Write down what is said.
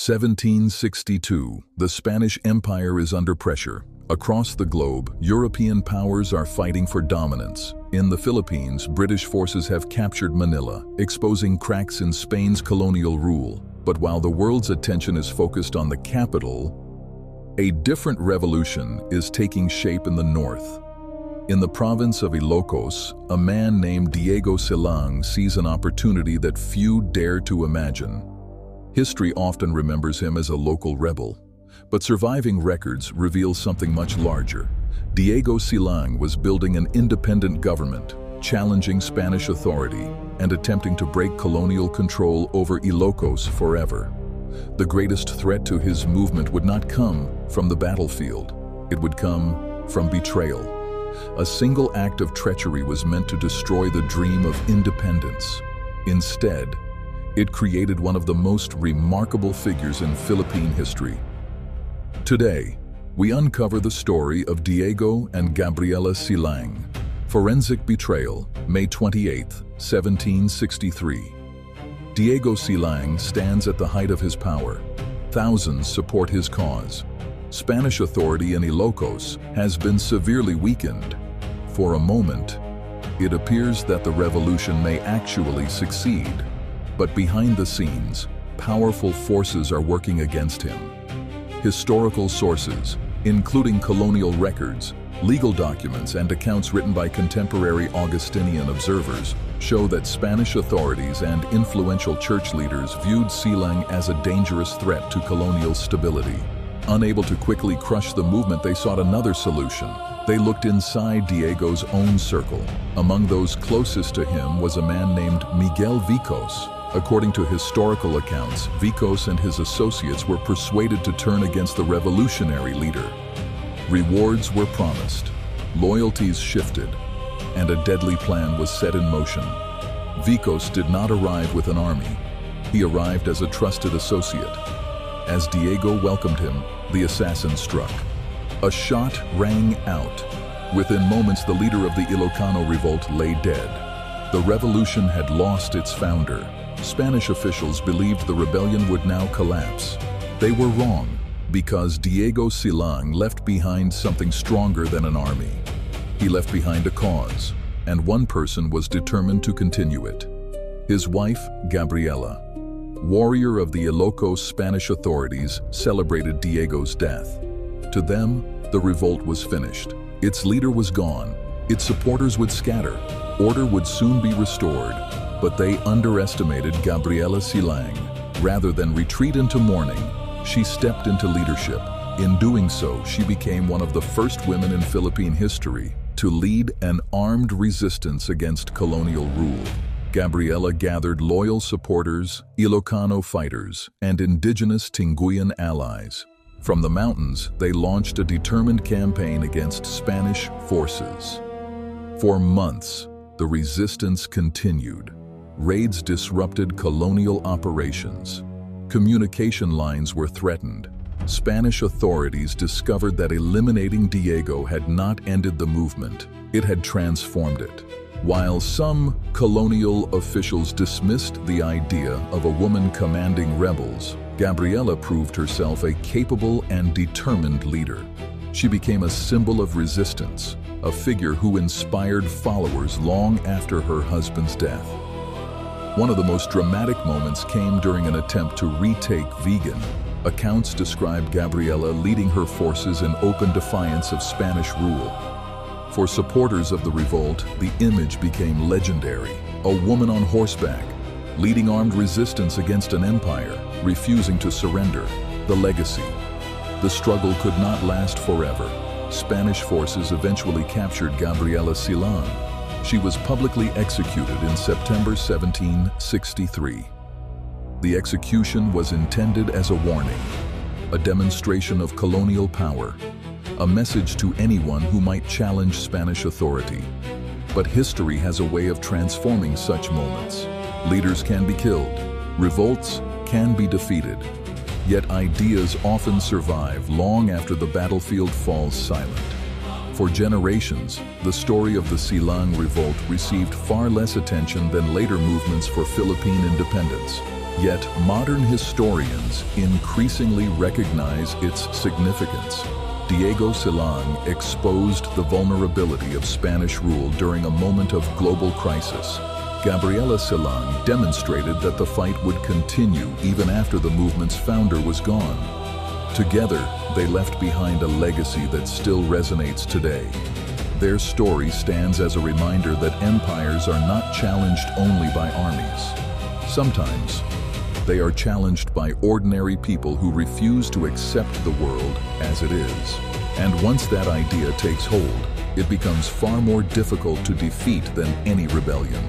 1762. The Spanish Empire is under pressure. Across the globe, European powers are fighting for dominance. In the Philippines, British forces have captured Manila, exposing cracks in Spain's colonial rule. But while the world's attention is focused on the capital, a different revolution is taking shape in the north. In the province of Ilocos, a man named Diego Silang sees an opportunity that few dare to imagine. History often remembers him as a local rebel, but surviving records reveal something much larger. Diego Silang was building an independent government, challenging Spanish authority, and attempting to break colonial control over Ilocos forever. The greatest threat to his movement would not come from the battlefield. It would come from betrayal. A single act of treachery was meant to destroy the dream of independence. Instead, it created one of the most remarkable figures in Philippine history. Today, we uncover the story of Diego and Gabriela Silang. Forensic Betrayal, May 28, 1763. Diego Silang stands at the height of his power. Thousands support his cause. Spanish authority in Ilocos has been severely weakened. For a moment, it appears that the revolution may actually succeed. But behind the scenes, powerful forces are working against him. Historical sources, including colonial records, legal documents, and accounts written by contemporary Augustinian observers, show that Spanish authorities and influential church leaders viewed Silang as a dangerous threat to colonial stability. Unable to quickly crush the movement, they sought another solution. They looked inside Diego's own circle. Among those closest to him was a man named Miguel Vicos. According to historical accounts, Vicos and his associates were persuaded to turn against the revolutionary leader. Rewards were promised, loyalties shifted, and a deadly plan was set in motion. Vicos did not arrive with an army. He arrived as a trusted associate. As Diego welcomed him, the assassin struck. A shot rang out. Within moments, the leader of the Ilocano revolt lay dead. The revolution had lost its founder. Spanish officials believed the rebellion would now collapse. They were wrong, because Diego Silang left behind something stronger than an army. He left behind a cause, and one person was determined to continue it. His wife, Gabriela, warrior of the Ilocos, Spanish authorities celebrated Diego's death. To them, the revolt was finished. Its leader was gone. Its supporters would scatter. Order would soon be restored. But they underestimated Gabriela Silang. Rather than retreat into mourning, she stepped into leadership. In doing so, she became one of the first women in Philippine history to lead an armed resistance against colonial rule. Gabriela gathered loyal supporters, Ilocano fighters, and indigenous Tinguian allies. From the mountains, they launched a determined campaign against Spanish forces. For months, the resistance continued. Raids disrupted colonial operations. Communication lines were threatened. Spanish authorities discovered that eliminating Diego had not ended the movement, it had transformed it. While some colonial officials dismissed the idea of a woman commanding rebels, Gabriela proved herself a capable and determined leader. She became a symbol of resistance, a figure who inspired followers long after her husband's death. One of the most dramatic moments came during an attempt to retake Vigan. Accounts describe Gabriela leading her forces in open defiance of Spanish rule. For supporters of the revolt, the image became legendary. A woman on horseback, leading armed resistance against an empire, refusing to surrender. The legacy. The struggle could not last forever. Spanish forces eventually captured Gabriela Silang. She was publicly executed in September 1763. The execution was intended as a warning, a demonstration of colonial power, a message to anyone who might challenge Spanish authority. But history has a way of transforming such moments. Leaders can be killed, revolts can be defeated, yet ideas often survive long after the battlefield falls silent. For generations, the story of the Silang Revolt received far less attention than later movements for Philippine independence. Yet modern historians increasingly recognize its significance. Diego Silang exposed the vulnerability of Spanish rule during a moment of global crisis. Gabriela Silang demonstrated that the fight would continue even after the movement's founder was gone. Together, they left behind a legacy that still resonates today. Their story stands as a reminder that empires are not challenged only by armies. Sometimes, they are challenged by ordinary people who refuse to accept the world as it is. And once that idea takes hold, it becomes far more difficult to defeat than any rebellion.